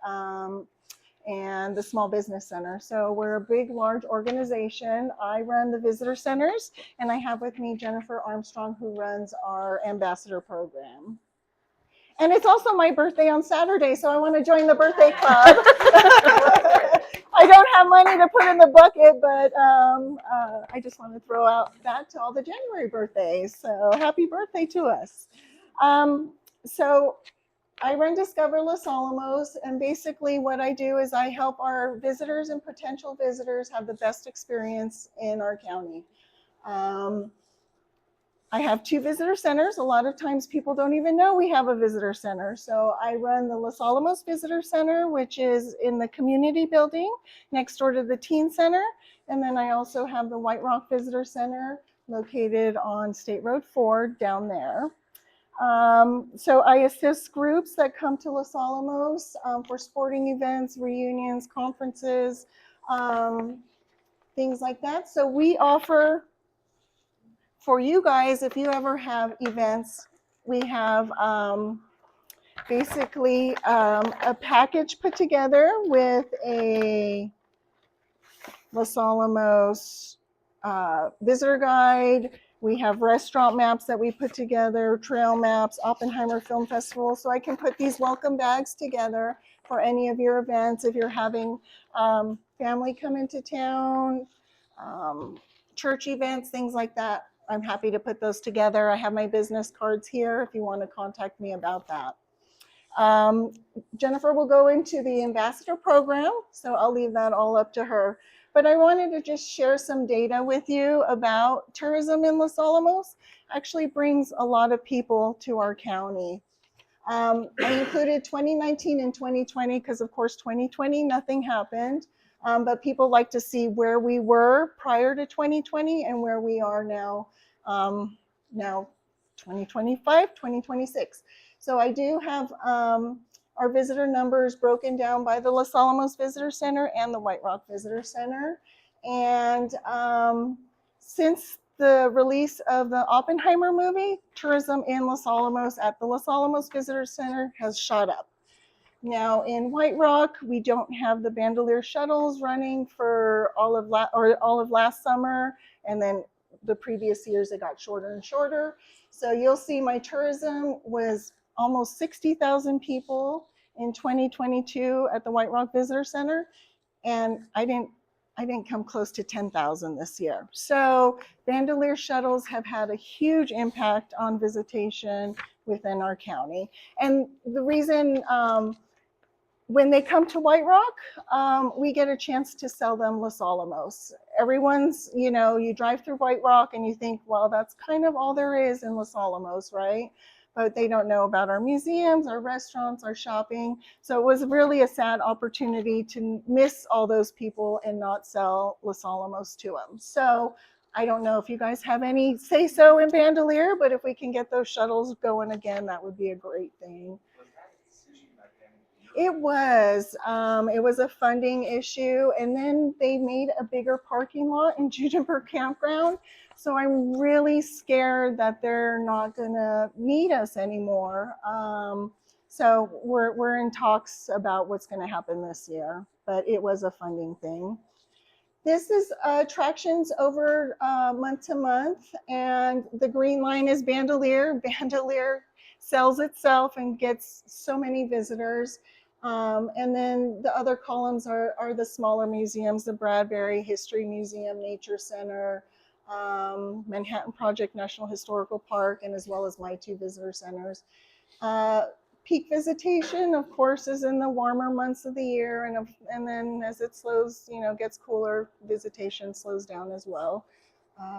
and the Small Business Center. So we're a big, large organization. I run the visitor centers, and I have with me Jennifer Armstrong, who runs our ambassador program. And it's also my birthday on Saturday, so I want to join the birthday club. I don't have money to put in the bucket, but I just want to throw out that to all the January birthdays. So happy birthday to us. So I run Discover Los Alamos, and basically what I do is I help our visitors and potential visitors have the best experience in our county. I have 2 visitor centers. A lot of times people don't even know we have a visitor center. So I run the Los Alamos Visitor Center, which is in the community building next door to the Teen Center. And then I also have the White Rock Visitor Center located on State Road 4 down there. So I assist groups that come to Los Alamos for sporting events, reunions, conferences, things like that. So we offer, for you guys, if you ever have events, we have basically a package put together with a Los Alamos visitor guide. We have restaurant maps that we put together, trail maps, Oppenheimer Film Festival. So I can put these welcome bags together for any of your events. If you're having family come into town, church events, things like that, I'm happy to put those together. I have my business cards here if you want to contact me about that. Jennifer will go into the ambassador program, so I'll leave that all up to her. But I wanted to just share some data with you about tourism in Los Alamos. Actually brings a lot of people to our county. I included 2019 and 2020 because, of course, 2020, nothing happened. But people like to see where we were prior to 2020 and where we are now, now 2025, 2026. So I do have our visitor numbers broken down by the Los Alamos Visitor Center and the White Rock Visitor Center. And since the release of the Oppenheimer movie, tourism in Los Alamos at the Los Alamos Visitor Center has shot up. Now in White Rock, we don't have the bandolier shuttles running for all of last summer, and then the previous years it got shorter and shorter. So you'll see my tourism was almost 60,000 people in 2022 at the White Rock Visitor Center, and I didn't come close to 10,000 this year. So bandolier shuttles have had a huge impact on visitation within our county. And the reason when they come to White Rock, we get a chance to sell them Los Alamos. Everyone's, you drive through White Rock and you think, well, that's kind of all there is in Los Alamos, right? But they don't know about our museums, our restaurants, our shopping. So it was really a sad opportunity to miss all those people and not sell Los Alamos to them. So I don't know if you guys have any say-so in bandolier, but if we can get those shuttles going again, that would be a great thing. It was a funding issue, and then they made a bigger parking lot in Juniper Campground. So I'm really scared that they're not gonna need us anymore. So we're in talks about what's gonna happen this year, but it was a funding thing. This is attractions over month to month, and the green line is bandolier. Bandolier sells itself and gets so many visitors. And then the other columns are the smaller museums, the Bradbury History Museum, Nature Center, Manhattan Project National Historical Park, and as well as my 2 visitor centers. Peak visitation, of course, is in the warmer months of the year, and then as it slows, gets cooler, visitation slows down as well.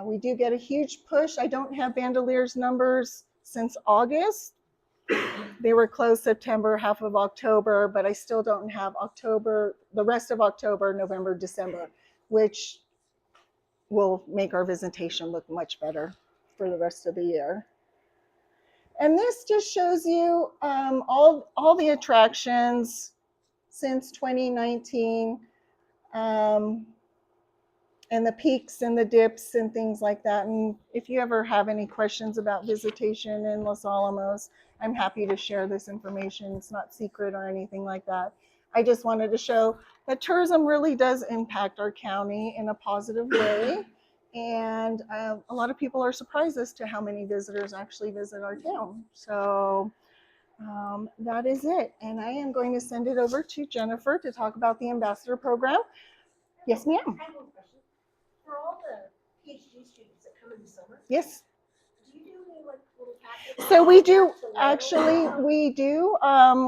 We do get a huge push. I don't have Bandelier's numbers since August. They were closed September, half of October, but I still don't have October, the rest of October, November, December, which will make our visitation look much better for the rest of the year. And this just shows you all the attractions since 2019, and the peaks and the dips and things like that. And if you ever have any questions about visitation in Los Alamos, I'm happy to share this information. It's not secret or anything like that. I just wanted to show that tourism really does impact our county in a positive way. And a lot of people are surprised as to how many visitors actually visit our town. So that is it. And I am going to send it over to Jennifer to talk about the ambassador program. Yes, ma'am. I have one question. For all the PhD students that come in the summer, Yes. do you do any like little packets? So we do, actually, we do.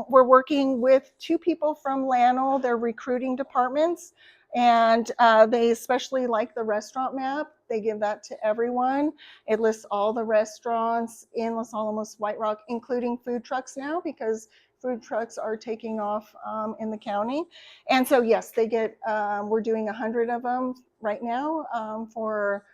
We're working with 2 people from Lanel, their recruiting departments, and they especially like the restaurant map. They give that to everyone. It lists all the restaurants in Los Alamos, White Rock, including food trucks now, because food trucks are taking off in the county. And so, yes, they get, we're doing 100 of them right now for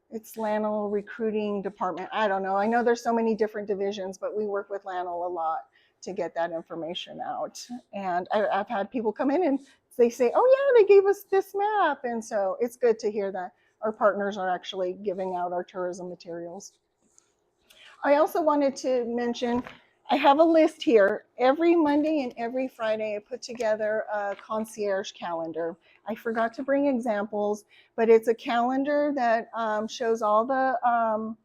it's Lanel recruiting department. I don't know. I know there's so many different divisions, but we work with Lanel a lot to get that information out. And I've had people come in and they say, oh yeah, they gave us this map. And so it's good to hear that our partners are actually giving out our tourism materials. I also wanted to mention, I have a list here. Every Monday and every Friday, I put together a concierge calendar. I forgot to bring examples, but it's a calendar that shows all the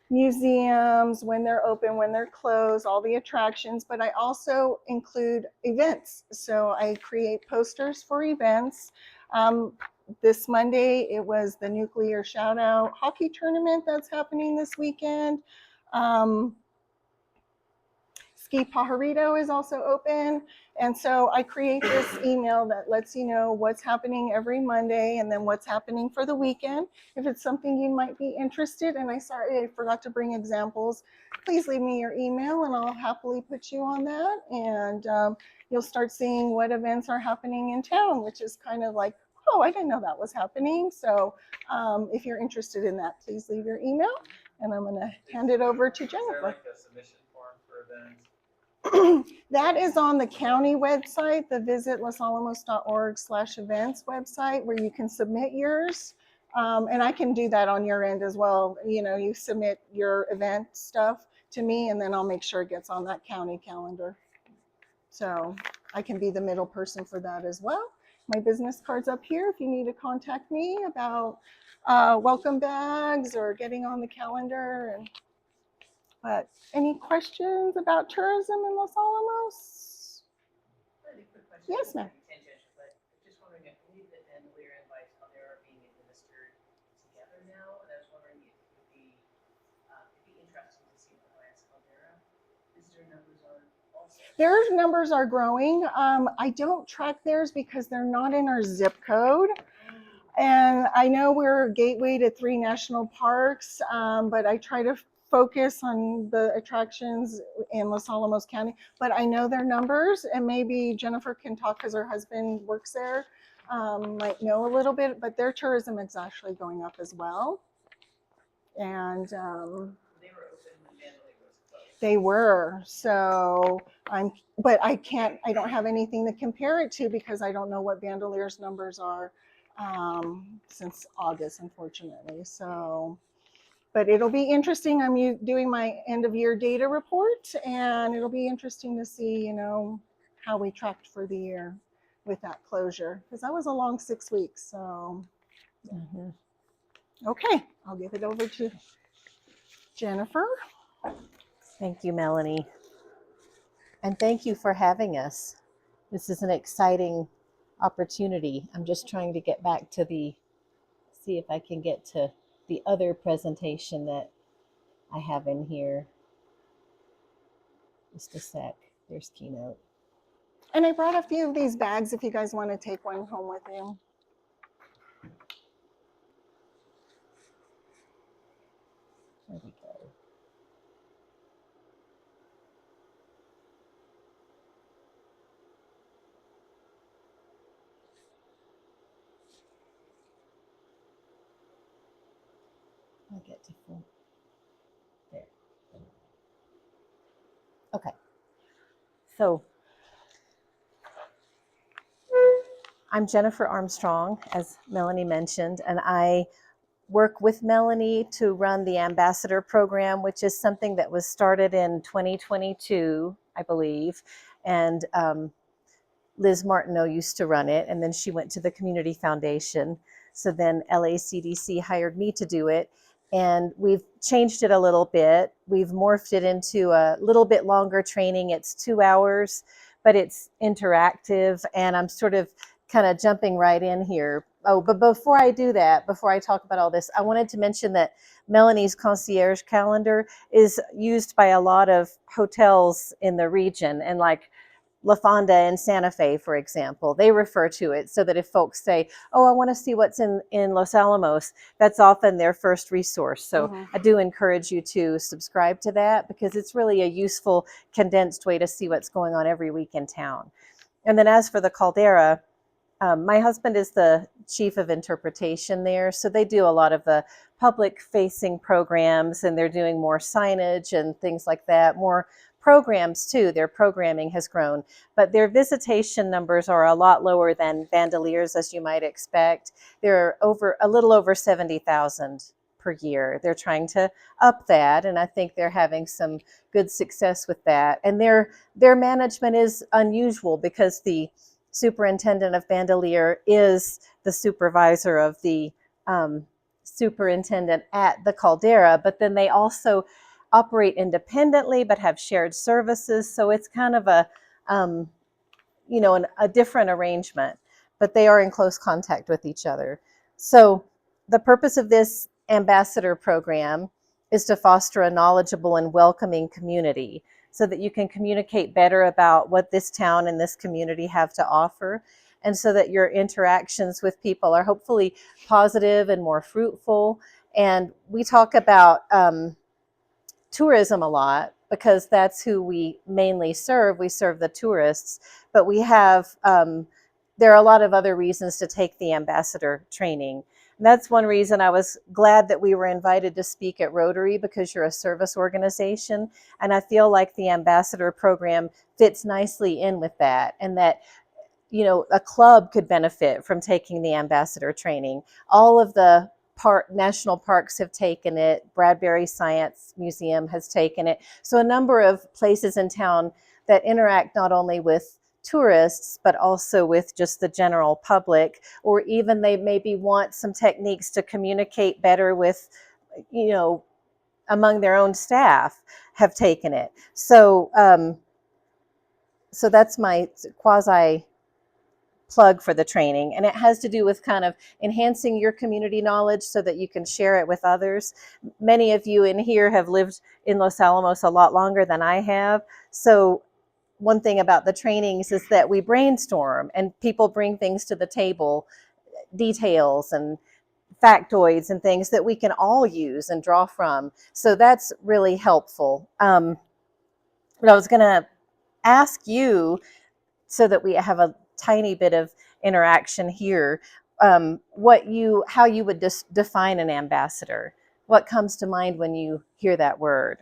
museums, when they're open, when they're closed, all the attractions, but I also include events. So I create posters for events. This Monday, it was the Nuclear Shout Out Hockey Tournament that's happening this weekend. Ski Pajarito is also open. And so I create this email that lets you know what's happening every Monday and then what's happening for the weekend. If it's something you might be interested in, I forgot to bring examples, please leave me your email and I'll happily put you on that. And you'll start seeing what events are happening in town, which is kind of like, oh, I didn't know that was happening. So if you're interested in that, please leave your email and I'm going to hand it over to Jennifer. Is there like a submission form for events? That is on the county website, the visitlosalamos.org/events website, where you can submit yours. And I can do that on your end as well. You know, you submit your event stuff to me, and then I'll make sure it gets on that county calendar. So I can be the middle person for that as well. My business card's up here if you need to contact me about welcome bags or getting on the calendar. But any questions about tourism in Los Alamos? Really quick question. Yes, ma'am. Tangential, but just wondering if any of the bandolier invites out there are being administered together now, and I was wondering if it would be it'd be interesting to see the Lance Caldera visitor numbers are also. Their numbers are growing. I don't track theirs because they're not in our zip code. And I know we're a gateway to 3 national parks, but I try to focus on the attractions in Los Alamos County. But I know their numbers, and maybe Jennifer can talk because her husband works there, might know a little bit, but their tourism is actually going up as well. And They were open when Bandolier was closed. they were. So but I don't have anything to compare it to because I don't know what Bandolier's numbers are since August, unfortunately. So, but it'll be interesting. I'm doing my end of year data report, and it'll be interesting to see, you know, how we tracked for the year with that closure, because that was a long 6 weeks. So, okay, I'll give it over to Jennifer. Thank you, Melanie. And thank you for having us. This is an exciting opportunity. I'm just trying to get back to see if I can get to the other presentation that I have in here. Just a sec. There's Keynote. And I brought a few of these bags if you guys want to take one home with you. There we go. I'll get to full. There. Okay. So I'm Jennifer Armstrong, as Melanie mentioned, and I work with Melanie to run the ambassador program, which is something that was started in 2022, I believe. And Liz Martineau used to run it, and then she went to the Community Foundation. So then LACDC hired me to do it, and we've changed it a little bit. We've morphed it into a little bit longer training. It's 2 hours, but it's interactive, and I'm sort of kind of jumping right in here. Oh, but before I do that, before I talk about all this, I wanted to mention that Melanie's concierge calendar is used by a lot of hotels in the region, and like La Fonda and Santa Fe, for example, they refer to it so that if folks say, oh, I want to see what's in Los Alamos, that's often their first resource. So I do encourage you to subscribe to that, because it's really a useful, condensed way to see what's going on every week in town. And then as for the caldera, my husband is the chief of interpretation there. So they do a lot of the public facing programs, and they're doing more signage and things like that, more programs too. Their programming has grown, but their visitation numbers are a lot lower than Vandelier's, as you might expect. They're a little over 70,000 per year. They're trying to up that, and I think they're having some good success with that. And their management is unusual, because the superintendent of Bandelier is the supervisor of the superintendent at the caldera, but then they also operate independently but have shared services. So it's kind of a different arrangement, but they are in close contact with each other. So the purpose of this ambassador program is to foster a knowledgeable and welcoming community, so that you can communicate better about what this town and this community have to offer, and so that your interactions with people are hopefully positive and more fruitful. And we talk about tourism a lot, because that's who we mainly serve. We serve the tourists, but we have, there are a lot of other reasons to take the ambassador training. And that's one reason I was glad that we were invited to speak at Rotary, because you're a service organization. And I feel like the ambassador program fits nicely in with that, and that, a club could benefit from taking the ambassador training. All of the national parks have taken it. Bradbury Science Museum has taken it. So a number of places in town that interact not only with tourists, but also with just the general public, or even they maybe want some techniques to communicate better with, among their own staff, have taken it. So, so that's my quasi plug for the training, and it has to do with kind of enhancing your community knowledge so that you can share it with others. Many of you in here have lived in Los Alamos a lot longer than I have, so one thing about the trainings is that we brainstorm and people bring things to the table, details and factoids and things that we can all use and draw from. So that's really helpful. But I was going to ask you, so that we have a tiny bit of interaction here, how you would define an ambassador. What comes to mind when you hear that word?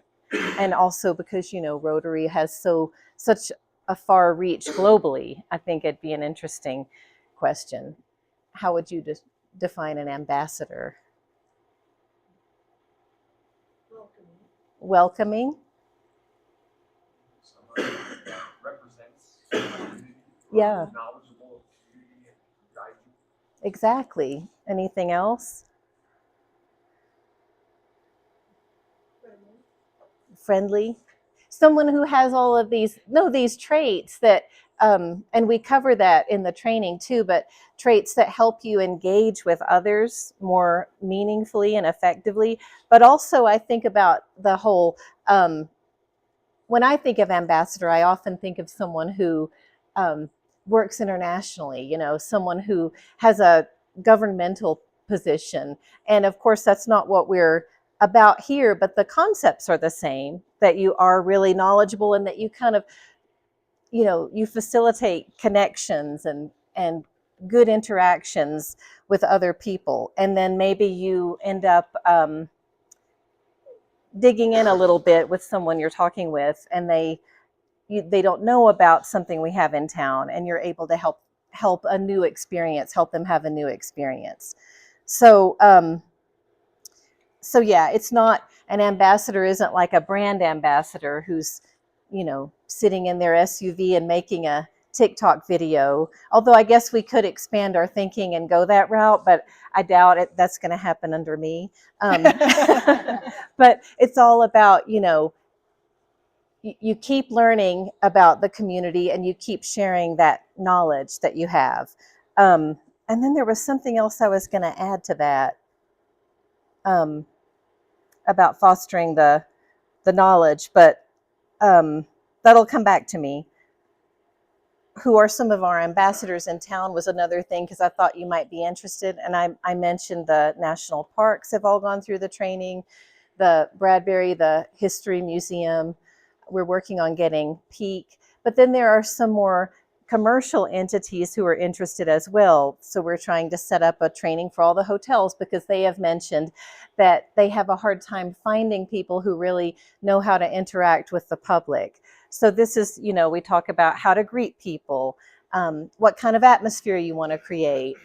And also, because Rotary has such a far reach globally, I think it'd be an interesting question. How would you define an ambassador? Welcoming. Somebody that represents the community, Yeah. knowledgeable of the community, and guide you. Exactly. Anything else? Friendly. Someone who has all of these traits that, and we cover that in the training too, but traits that help you engage with others more meaningfully and effectively. But also I think about the whole, when I think of ambassador, I often think of someone who works internationally, someone who has a governmental position. And of course, that's not what we're about here, but the concepts are the same, that you are really knowledgeable and that you kind of, you facilitate connections and good interactions with other people. And then maybe you end up digging in a little bit with someone you're talking with, and they don't know about something we have in town, and you're able to help them have a new experience. So yeah, it's not, an ambassador isn't like a brand ambassador who's sitting in their SUV and making a TikTok video. Although I guess we could expand our thinking and go that route, but I doubt it. That's going to happen under me. But it's all about, you keep learning about the community and you keep sharing that knowledge that you have. And then there was something else I was going to add to that, about fostering the knowledge, but that'll come back to me. Who are some of our ambassadors in town was another thing, because I thought you might be interested. And I mentioned the national parks have all gone through the training, the Bradbury, the History Museum. We're working on getting Peak. But then there are some more commercial entities who are interested as well. So we're trying to set up a training for all the hotels, because they have mentioned that they have a hard time finding people who really know how to interact with the public. So this is, we talk about how to greet people, what kind of atmosphere you want to create,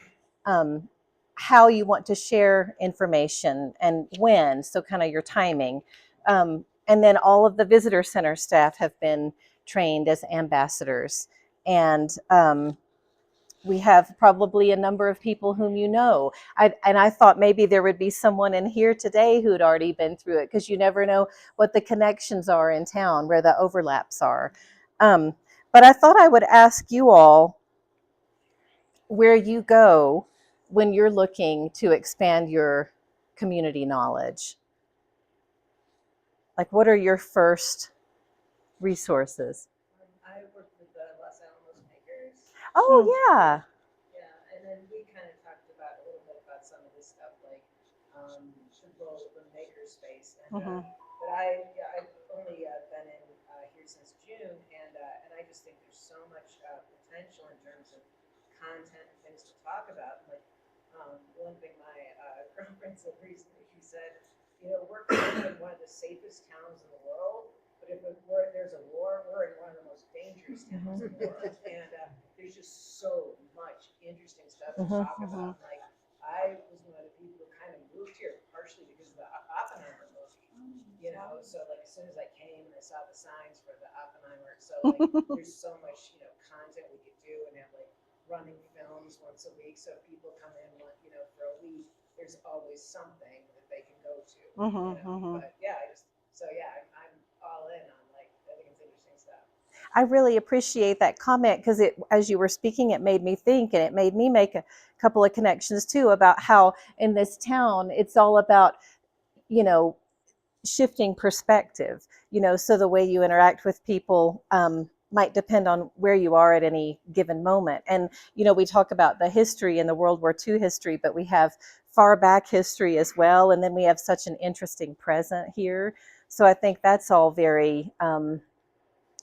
how you want to share information and when, so kind of your timing. And then all of the visitor center staff have been trained as ambassadors. And we have probably a number of people whom I thought maybe there would be someone in here today who'd already been through it, because you never know what the connections are in town, where the overlaps are. But I thought I would ask you all where you go when you're looking to expand your community knowledge. Like, what are your first resources? I work with the Los Alamos makers. Oh, yeah. Yeah, and then we kind of talked about a little bit about some of this stuff, like the role of the makerspace. And but I've only been in here since June, and I just think there's so much potential in terms of content and things to talk about. Like one thing my girlfriend said recently, she said, we're kind of in one of the safest towns in the world, but if there's a war, we're in one of the most dangerous towns in the world. And there's just so much interesting stuff to talk about. Like, I was one of the people who kind of moved here partially because of the Oppenheimer movie, so like as soon as I came and I saw the signs for the Oppenheimer, so like there's so much, content we could do, and have like running films once a week. So if people come in, for a week, there's always something that they can go to. But yeah, I'm all in on, like, I think it's interesting stuff. I really appreciate that comment, because as you were speaking, it made me think, and it made me make a couple of connections too about how in this town it's all about, shifting perspective. So the way you interact with people might depend on where you are at any given moment. And we talk about the history and the World War II history, but we have far back history as well, and then we have such an interesting present here. So I think that's all very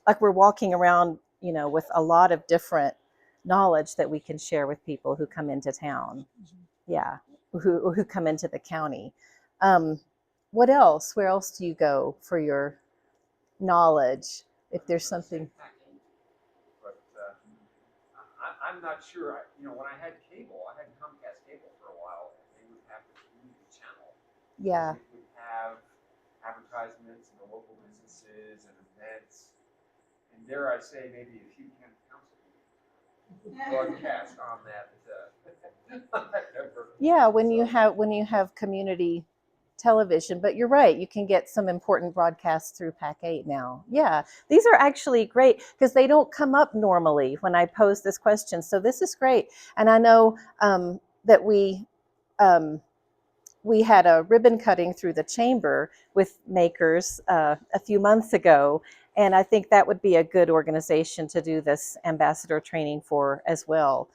like we're walking around, with a lot of different knowledge that we can share with people who come into town. Yeah, who come into the county. What else? Where else do you go for your knowledge? If there's something. But I'm not sure. When I had cable, I had Comcast cable for a while, and they would have the community channel. Yeah. They would have advertisements in the local businesses and events. And dare I say, maybe a few county council meetings broadcast on that. Yeah, when you have community television. But you're right, you can get some important broadcasts through Pac 8 now. Yeah, these are actually great, because they don't come up normally when I pose this question. So this is great. And I know that we had a ribbon cutting through the chamber with makers a few months ago. And I think that would be a good organization to do this ambassador training for as well.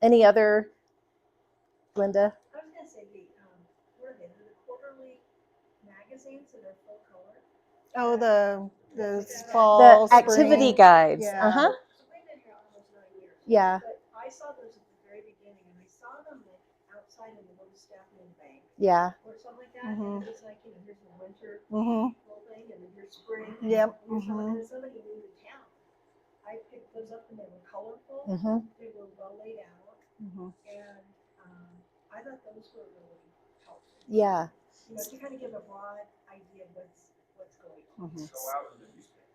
Any other, Linda? I was gonna say what are they? The quarterly magazines that are full color. Oh, the The fall, activity spring. guides. Yeah. Uh-huh. So we've been here almost 9 years. Yeah. But I saw those at the very beginning, and I saw them like outside of the little Stafford Bank Yeah. or something like that. And it was like, here's the winter Mm-hmm. whole thing, and then here's spring. Yep. And as somebody new to town, I picked those up, and they were colorful. Mm-hmm. They were well laid out, and I thought those were really helpful. Yeah. To kind of give a broad idea of what's going on. Go out in the newspaper.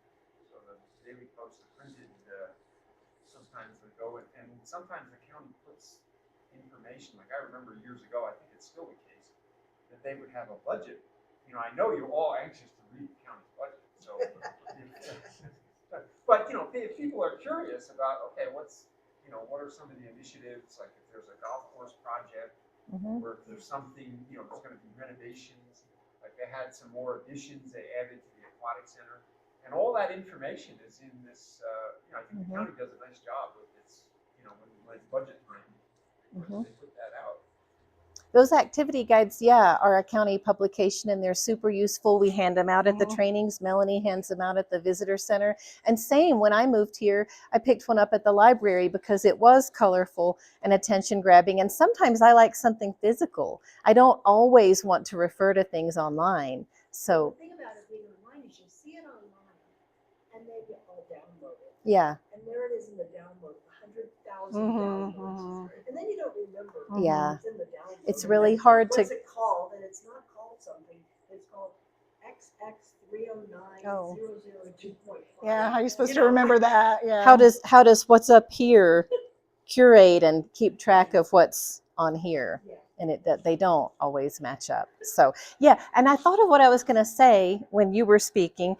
So the Daily Post, the printed times that go, and sometimes the county puts information, like I remember years ago, I think it's still the case, that they would have a budget. You know, I know you're all anxious to read the county's budget, so, but, you know, if people are curious about, okay, what's, you know, what are some of the initiatives, like if there's a golf course project, or if there's something, you know, there's gonna be renovations, like they had some more additions they added to the aquatic center. And all that information is in this, you know, I think the county does a nice job with its, you know, when it's budget time, they put that out. Those activity guides, yeah, are a county publication and they're super useful. We hand them out at the trainings. Melanie hands them out at the visitor center. And same, when I moved here, I picked one up at the library because it was colorful and attention grabbing. And sometimes I like something physical. I don't always want to refer to things online. So The thing about it being online is you see it online and then you all download it. yeah, And there it is in the download, 100,000 Mhm, downloads. And then you don't remember. Yeah. It's in the download. it's really hard to, What's it called? And it's not called something. It's called XX309-002.5. Yeah, how are you supposed You to know, remember that? Yeah. how does what's up here curate and keep track of what's on here? Yeah. And that they don't always match up. So yeah, and I thought of what I was going to say when you were speaking.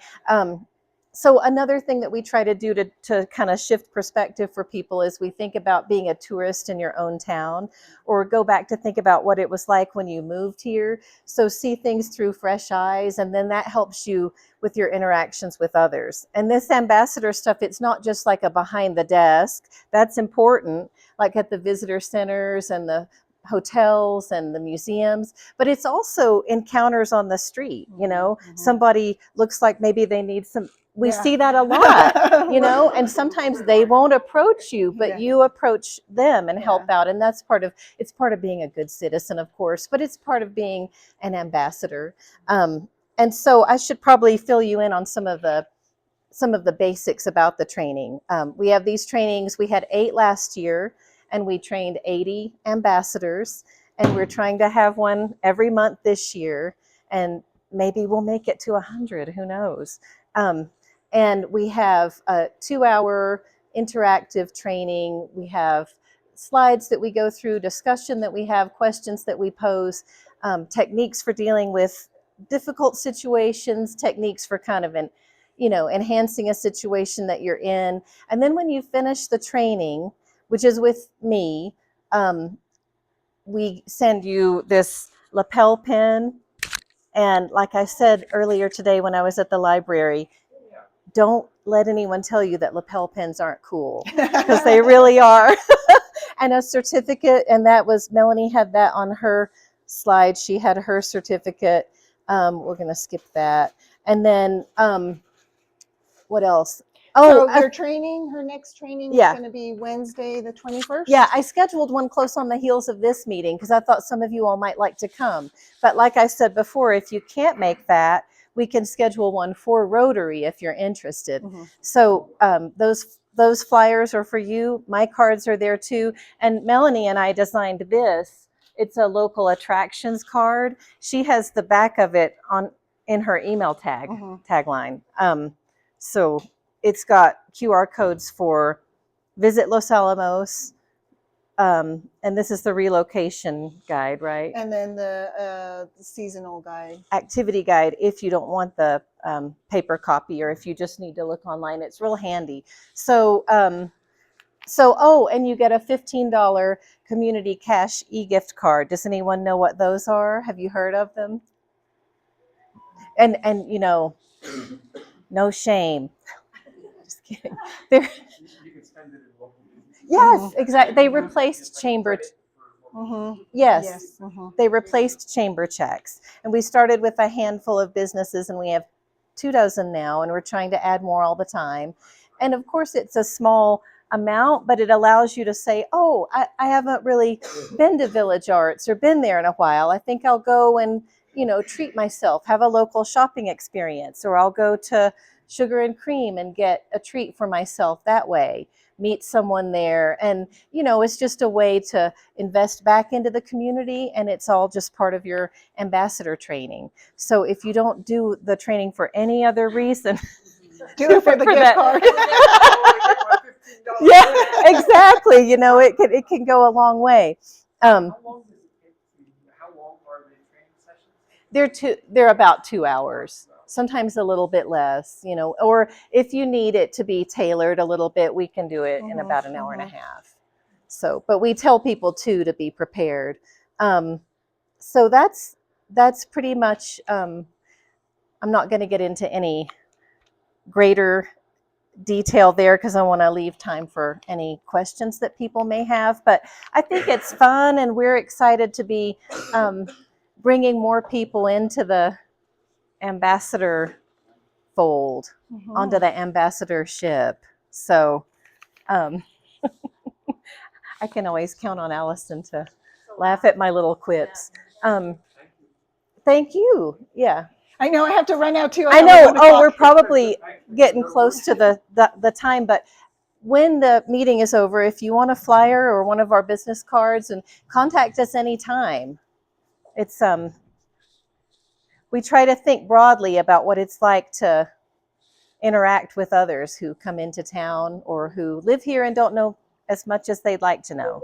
So another thing that we try to do to kind of shift perspective for people is we think about being a tourist in your own town, or go back to think about what it was like when you moved here. So see things through fresh eyes, and then that helps you with your interactions with others. And this ambassador stuff, it's not just like a behind the desk. That's important, like at the visitor centers and the hotels and the museums, but it's also encounters on the street. You know, somebody looks like maybe they need some, we see that a lot, you know, and sometimes they won't approach you, but you approach them and help out. And that's it's part of being a good citizen, of course, but it's part of being an ambassador. And so I should probably fill you in on some of the basics about the training. We have these trainings. We had 8 last year, and we trained 80 ambassadors, and we're trying to have one every month this year, and maybe we'll make it to 100, who knows. And we have a 2-hour interactive training. We have slides that we go through, discussion that we have, questions that we pose, techniques for dealing with difficult situations, techniques for kind of enhancing a situation that you're in. And then when you finish the training, which is with me, we send you this lapel pin. And like I said earlier today when I was at the library, don't let anyone tell you that lapel pins aren't cool, because they really are. And a certificate, and that was, Melanie had that on her slide. She had her certificate. We're going to skip that. And then what else? So your training, her next training is going to be Wednesday, the 21st? Yeah, I scheduled one close on the heels of this meeting because I thought some of you all might like to come. But like I said before, if you can't make that, we can schedule one for Rotary if you're interested. So those flyers are for you. My cards are there too. And Melanie and I designed this. It's a local attractions card. She has the back of it in her email tagline. So it's got QR codes for Visit Los Alamos, and this is the relocation guide, right? And then the seasonal guide. Activity guide, if you don't want the paper copy, or if you just need to look online, it's real handy. So, and you get a $15 community cash e-gift card. Does anyone know what those are? Have you heard of them? And you know, no shame. Just kidding. You can spend it in local businesses. Yes, exactly. They replaced chamber. Yes, they replaced chamber checks. And we started with a handful of businesses, and we have 24 now, and we're trying to add more all the time. And of course, it's a small amount, but it allows you to say, oh, I haven't really been to Village Arts or been there in a while. I think I'll go and, treat myself, have a local shopping experience, or I'll go to Sugar and Cream and get a treat for myself that way, meet someone there. And, it's just a way to invest back into the community, and it's all just part of your ambassador training. So if you don't do the training for any other reason, do it for the gift card. $15. Yeah, exactly. You know, it can go a long way. How long does it take how long are the training sessions? They're about 2 hours, sometimes a little bit less, you know, or if you need it to be tailored a little bit, we can do it in about an hour and a half. So, but we tell people too to be prepared. So that's pretty much, I'm not going to get into any greater detail there because I want to leave time for any questions that people may have. But I think it's fun, and we're excited to be bringing more people into the ambassador fold, onto the ambassadorship. So I can always count on Allison to laugh at my little quips. Thank you. Yeah. I know I have to run out too. I have know. 1 Oh, o'clock. we're probably getting close to the time, but when the meeting is over, if you want a flyer or one of our business cards, and contact us anytime. It's we try to think broadly about what it's like to interact with others who come into town or who live here and don't know as much as they'd like to know.